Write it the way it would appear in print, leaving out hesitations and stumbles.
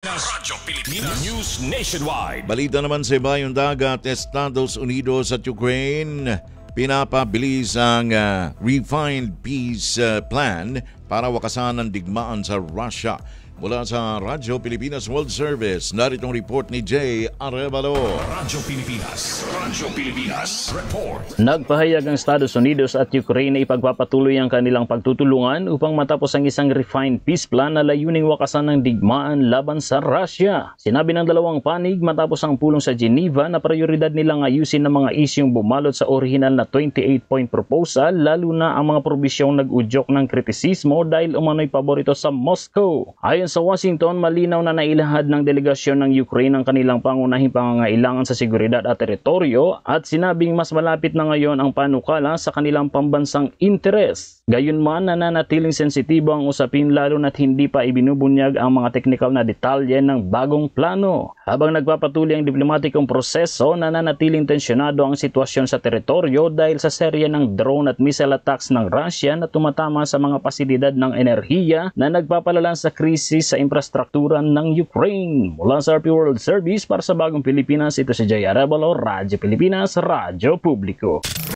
Radyo Pilipinas News Nationwide. Balita naman sa ibayong dagat, Estados Unidos at Ukraine pinapabilis ang refined peace plan para wakasan ang digmaan sa Russia. Mula sa Radyo Pilipinas World Service, narito ang report ni Jay Arevalo. Radyo Pilipinas Report. Nagpahayag ang Estados Unidos at Ukraine na ipagpapatuloy ang kanilang pagtutulungan upang matapos ang isang refined peace plan na layuning wakasan ng digmaan laban sa Russia. Sinabi ng dalawang panig matapos ang pulong sa Geneva na prioridad nilang ayusin ang mga isyong bumalot sa orihinal na 28-point proposal, lalo na ang mga probisyong nag-udyok ng kritisismo dahil umano'y paborito sa Moscow. Ayon sa Washington, malinaw na nailahad ng delegasyon ng Ukraine ang kanilang pangunahing pangangailangan sa seguridad at teritoryo at sinabing mas malapit na ngayon ang panukala sa kanilang pambansang interes. Gayunman, nananatiling sensitibo ang usapin lalo na't hindi pa ibinubunyag ang mga teknikal na detalye ng bagong plano. Habang nagpapatuloy ang diplomatikong proseso, nananatiling tensyonado ang sitwasyon sa teritoryo dahil sa serye ng drone at missile attacks ng Russia na tumatama sa mga pasilidad ng enerhiya na nagpapalala sa krisis sa infrastruktura ng Ukraine. Mula sa RP World Service para sa Bagong Pilipinas, ito si Jay Arevalo, Radyo Pilipinas, Radyo Publiko.